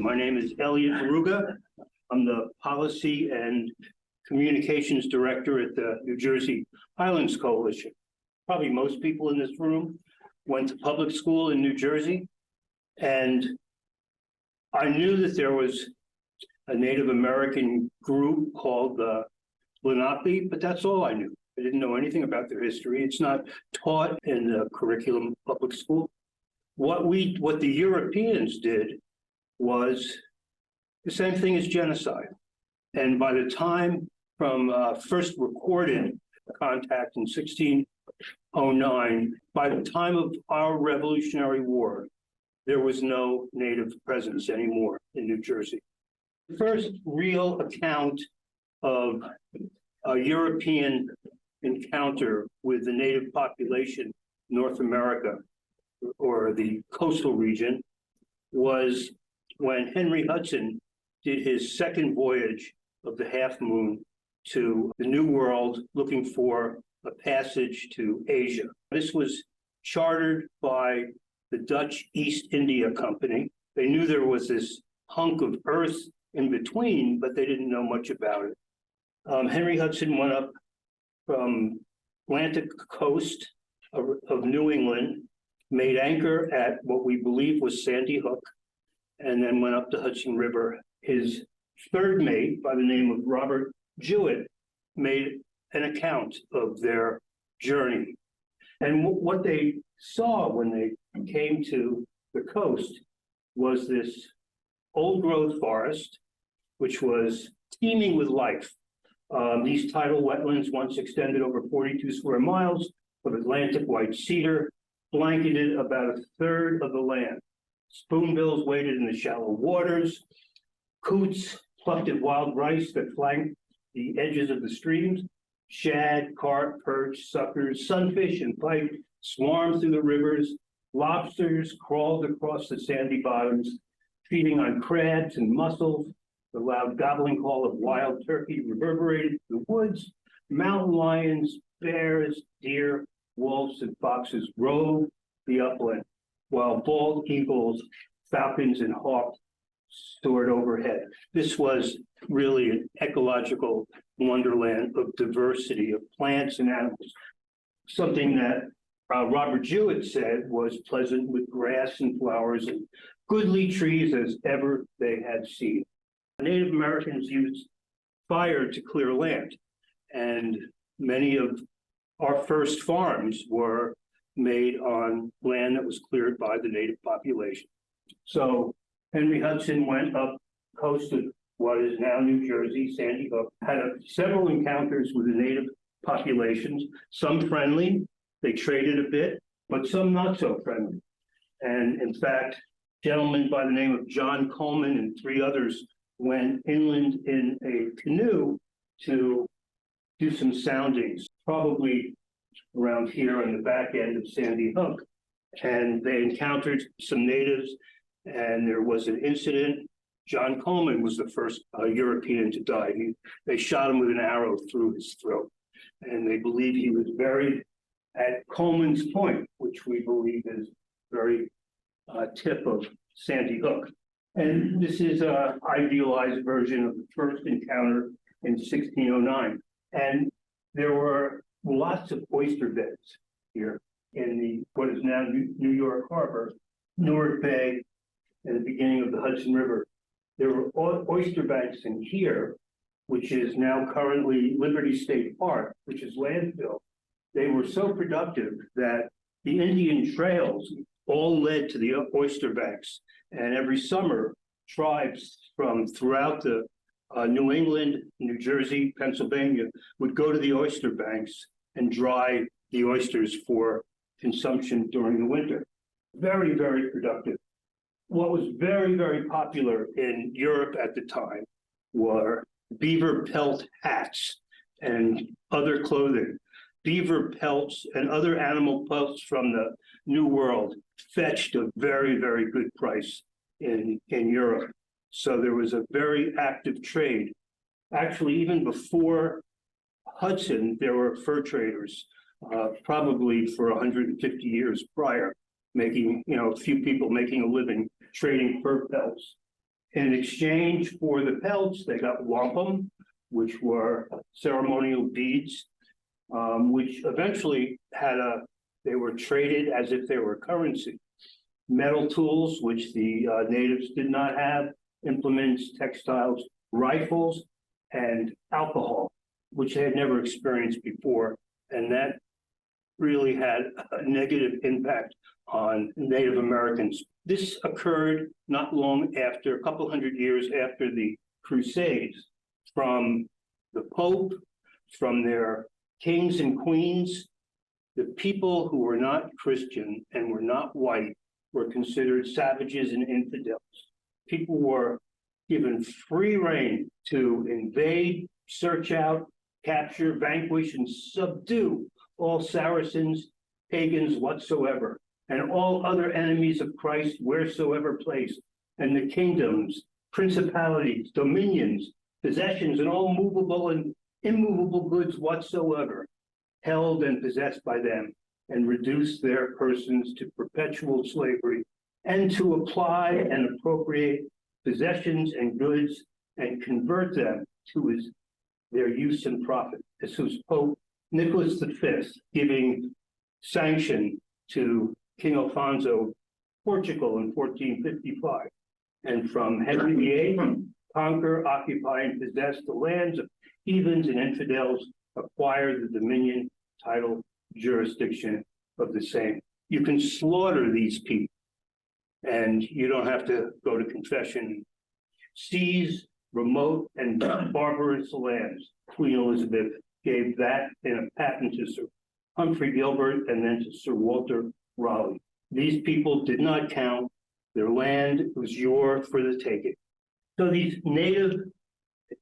My name is Elliott Ruga. I'm the Policy and Communications Director at the New Jersey Highlands Coalition. Probably most people in this room went to public school in New Jersey, and I knew that there was a Native American group called the Lenape, but that's all I knew. I didn't know anything about their history. It's not taught in the curriculum of public school. What the Europeans did was the same thing as genocide. And by the time from first recorded contact in 1609, by the time of our Revolutionary War, there was no Native presence anymore in New Jersey. The first real account of a European encounter with the Native population in North America, or the coastal region, was when Henry Hudson did his second voyage of the Half Moon to the New World, looking for a passage to Asia. This was chartered by the Dutch East India Company. They knew there was this hunk of earth in between, but they didn't know much about it. Henry Hudson went up from Atlantic coast of New England, made anchor at what we believe was Sandy Hook, and then went up the Hudson River. His third mate, by the name of Robert Jewett, made an account of their journey. And what they saw when they came to the coast was this old growth forest, which was teeming with life. These tidal wetlands once extended over 42 square miles of Atlantic white cedar, blanketed about a third of the land. Spoonbills waded in the shallow waters. Coots plucked at wild rice that flanked the edges of the streams. Shad, carp, perch, suckers, sunfish, and pike swarmed through the rivers. Lobsters crawled across the sandy bottoms, feeding on crabs and mussels. The loud gobbling call of wild turkey reverberated through the woods. Mountain lions, bears, deer, wolves, and foxes roved the upland, while bald eagles, falcons, and hawks soared overhead. This was really an ecological wonderland of diversity of plants and animals. Something that Robert Jewett said was pleasant with grass and flowers and goodly trees as ever they had seen. Native Americans used fire to clear land, and many of our first farms were made on land that was cleared by the native population. So Henry Hudson went up coast of what is now New Jersey, Sandy Hook, had several encounters with the native populations, some friendly, they traded a bit, but some not so friendly. And in fact, a gentleman by the name of John Coleman and three others went inland in a canoe to do some soundings, probably around here on the back end of Sandy Hook. And they encountered some natives, and there was an incident. John Coleman was the first European to die. They shot him with an arrow through his throat. And they believe he was buried at Coleman's Point, which we believe is very tip of Sandy Hook. And this is an idealized version of the first encounter in 1609. And there were lots of oyster beds here in what is now New York Harbor, Newark Bay, and the beginning of the Hudson River. There were oyster banks in here, which is now currently Liberty State Park, which is landfill. They were so productive that the Indian trails all led to the oyster banks. And every summer, tribes from throughout the New England, New Jersey, Pennsylvania would go to the oyster banks and dry the oysters for consumption during the winter. Very, very productive. What was very, very popular in Europe at the time were beaver pelt hats and other clothing. Beaver pelts and other animal pelts from the New World fetched a very, very good price in Europe. So there was a very active trade. Actually, even before Hudson, there were fur traders, probably for 150 years prior, making, a few people making a living trading fur pelts. In exchange for the pelts, they got wampum, which were ceremonial beads, which eventually they were traded as if they were currency. Metal tools, which the natives did not have, implements, textiles, rifles, and alcohol, which they had never experienced before. And that really had a negative impact on Native Americans. This occurred not long after, a couple hundred years after the Crusades, from the Pope, from their kings and queens. The people who were not Christian and were not white were considered savages and infidels. People were given free rein to invade, search out, capture, vanquish, and subdue all Saracens, pagans whatsoever, and all other enemies of Christ wheresoever placed, and the kingdoms, principalities, dominions, possessions, and all movable and immovable goods whatsoever, held and possessed by them, and reduce their persons to perpetual slavery, and to apply and appropriate possessions and goods and convert them to their use and profit. This was Pope Nicholas V giving sanction to King Alfonso of Portugal in 1455. And from Henry VIII, conquer, occupy, and possess the lands of heathens and infidels, acquire the dominion, title, jurisdiction of the same. You can slaughter these people, and you don't have to go to confession. Seize remote and barbarous lands. Queen Elizabeth gave that in a patent to Sir Humphrey Gilbert and then to Sir Walter Raleigh. These people did not count. Their land was yours for the taking. So these native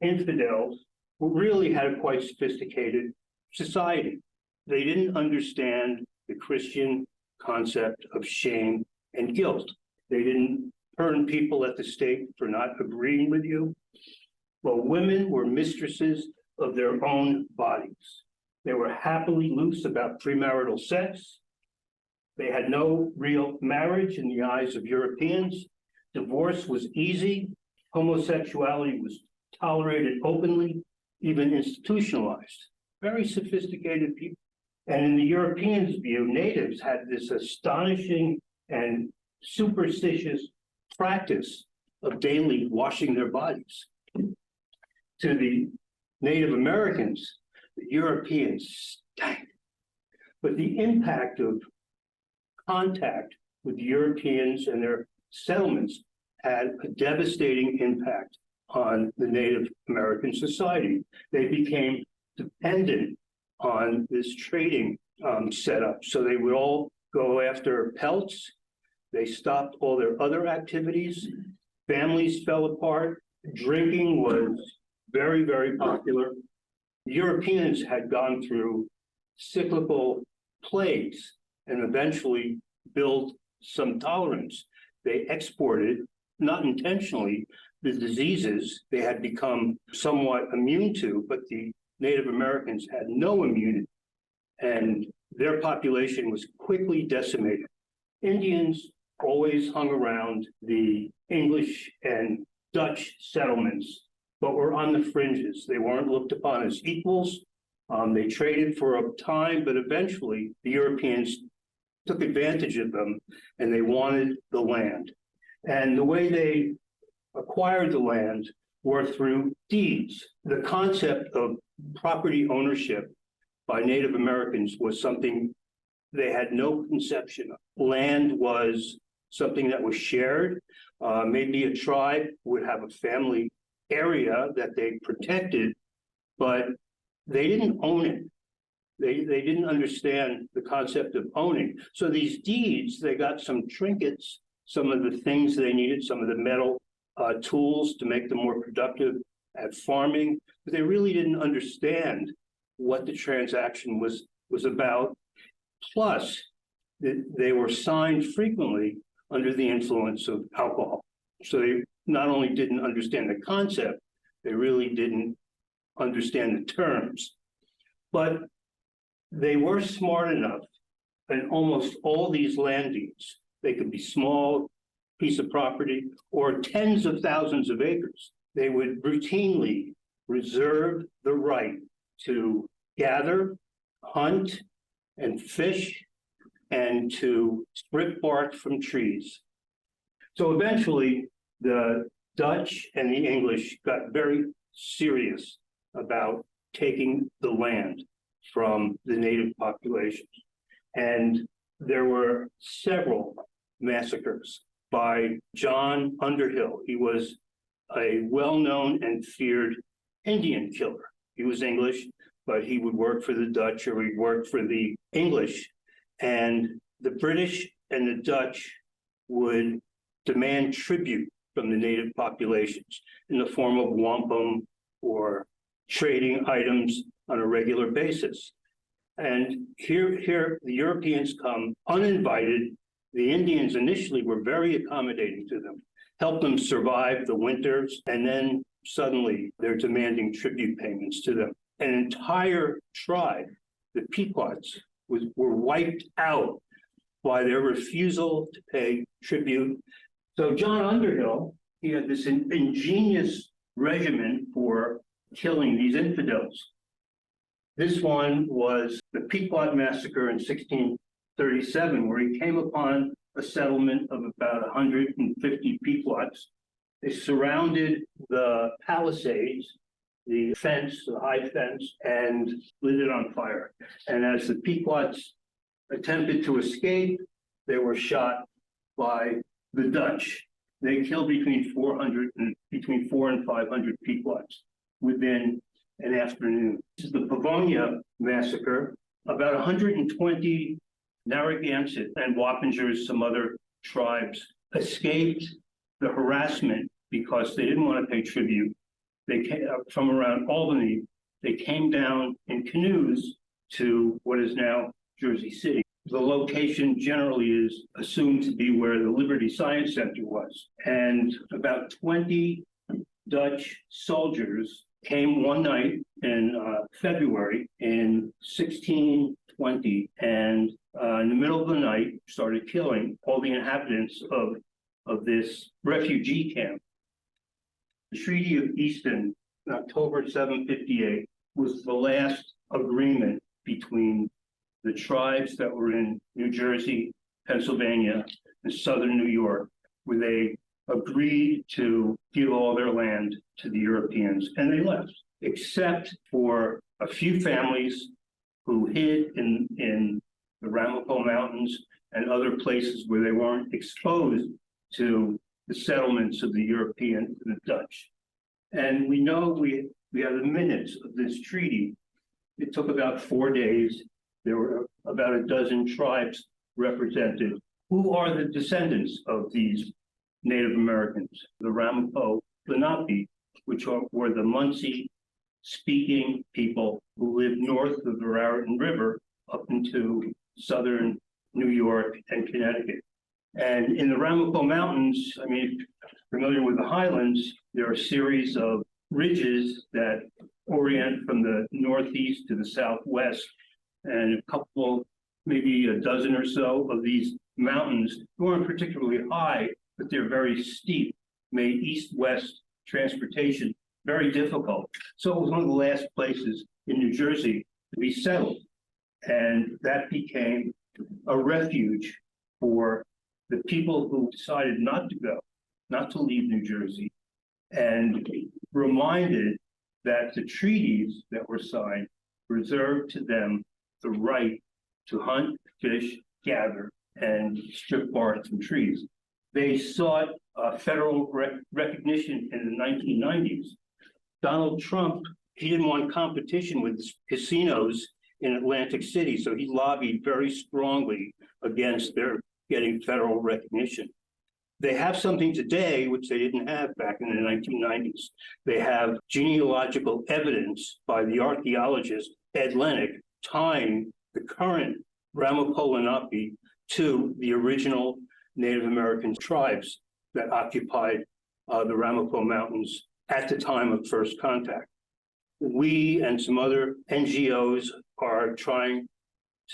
infidels really had a quite sophisticated society. They didn't understand the Christian concept of shame and guilt. They didn't burn people at the stake for not agreeing with you. Well, women were mistresses of their own bodies. They were happily loose about premarital sex. They had no real marriage in the eyes of Europeans. Divorce was easy. Homosexuality was tolerated openly, even institutionalized. Very sophisticated people. And in the Europeans' view, natives had this astonishing and superstitious practice of daily washing their bodies. To the Native Americans, the Europeans stank. But the impact of contact with Europeans and their settlements had a devastating impact on the Native American society. They became dependent on this trading setup. So they would all go after pelts. They stopped all their other activities. Families fell apart. Drinking was very, very popular. The Europeans had gone through cyclical plagues and eventually built some tolerance. They exported, not intentionally, the diseases they had become somewhat immune to, but the Native Americans had no immunity, and their population was quickly decimated. Indians always hung around the English and Dutch settlements, but were on the fringes. They weren't looked upon as equals. They traded for a time, but eventually the Europeans took advantage of them, and they wanted the land. And the way they acquired the land were through deeds. The concept of property ownership by Native Americans was something they had no conception of. Land was something that was shared. Maybe a tribe would have a family area that they protected, but they didn't own it. They didn't understand the concept of owning. So these deeds, they got some trinkets, some of the things they needed, some of the metal tools to make them more productive at farming, but they really didn't understand what the transaction was about. Plus, they were signed frequently under the influence of alcohol. So they not only didn't understand the concept, they really didn't understand the terms. But they were smart enough, and almost all these land deeds, they could be small, piece of property or tens of thousands of acres, they would routinely reserve the right to gather, hunt, and fish, and to strip bark from trees. So eventually, the Dutch and the English got very serious about taking the land from the native populations. And there were several massacres by John Underhill. He was a well-known and feared Indian killer. He was English, but he would work for the Dutch or he'd work for the English. And the British and the Dutch would demand tribute from the native populations in the form of wampum or trading items on a regular basis. And here the Europeans come uninvited. The Indians initially were very accommodating to them, helped them survive the winters, and then suddenly they're demanding tribute payments to them. An entire tribe, the Pequots, were wiped out by their refusal to pay tribute. So John Underhill, he had this ingenious regimen for killing these infidels. This one was the Pequot Massacre in 1637, where he came upon a settlement of about 150 Pequots. They surrounded the palisades, the fence, the high fence, and lit it on fire. And as the Pequots attempted to escape, they were shot by the Dutch. They killed between 4 and 500 Pequots within an afternoon. This is the Pavonia Massacre. About 120 Narragansett and Wappingers, some other tribes, escaped the harassment because they didn't want to pay tribute. They came from around Albany. They came down in canoes to what is now Jersey City. The location generally is assumed to be where the Liberty Science Center was. And about 20 Dutch soldiers came one night in February in 1620, and in the middle of the night started killing all the inhabitants of this refugee camp. The Treaty of Easton, in October 758, was the last agreement between the tribes that were in New Jersey, Pennsylvania, and southern New York, where they agreed to give all their land to the Europeans, and they left, except for a few families who hid in the Ramapo Mountains and other places where they weren't exposed to the settlements of the European and the Dutch. And we know we have the minutes of this treaty. It took about 4 days. There were about a dozen tribes represented. Who are the descendants of these Native Americans? The Ramapo Lenape, which were the Muncie-speaking people who lived north of the Raritan River up into southern New York and Connecticut. And in the Ramapo Mountains, I mean, if you're familiar with the Highlands, there are a series of ridges that orient from the northeast to the southwest, and a couple, maybe a dozen or so of these mountains weren't particularly high, but they're very steep, made east-west transportation very difficult. So it was one of the last places in New Jersey to be settled. And that became a refuge for the people who decided not to go, not to leave New Jersey, and reminded that the treaties that were signed reserved to them the right to hunt, fish, gather, and strip bark from trees. They sought federal recognition in the 1990s. Donald Trump, he didn't want competition with casinos in Atlantic City, so he lobbied very strongly against their getting federal recognition. They have something today which they didn't have back in the 1990s. They have genealogical evidence by the archaeologist Ed Lenape tying the current Ramapo Lenape to the original Native American tribes that occupied the Ramapo Mountains at the time of first contact. We and some other NGOs are trying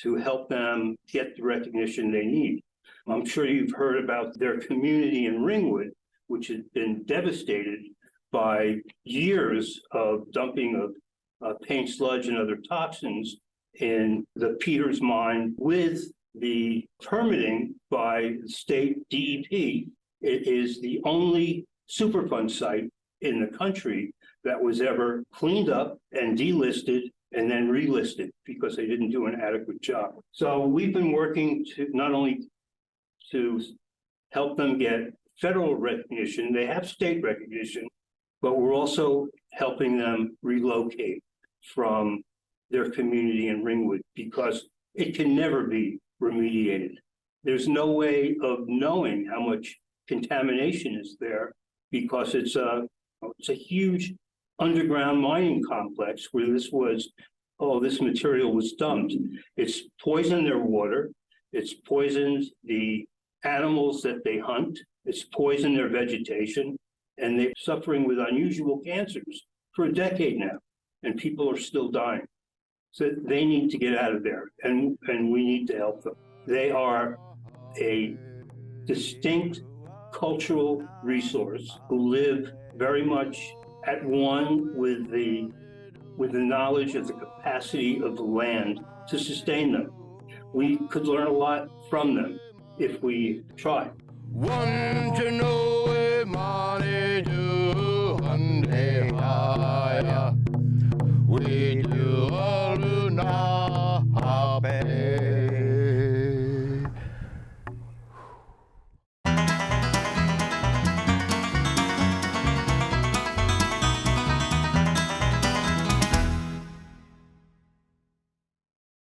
to help them get the recognition they need. I'm sure you've heard about their community in Ringwood, which has been devastated by years of dumping of paint sludge and other toxins in the Peters mine with the permitting by the state DEP. It is the only Superfund site in the country that was ever cleaned up and delisted and then relisted because they didn't do an adequate job. So we've been working to not only to help them get federal recognition, they have state recognition, but we're also helping them relocate from their community in Ringwood because it can never be remediated. There's no way of knowing how much contamination is there because it's a huge underground mining complex where this material was dumped. It's poisoned their water. It's poisoned the animals that they hunt. It's poisoned their vegetation, and they're suffering with unusual cancers for a decade now, and people are still dying. So they need to get out of there, and we need to help them. They are a distinct cultural resource who live very much at one with the knowledge of the capacity of the land to sustain them. We could learn a lot from them if we try. Want to know where money do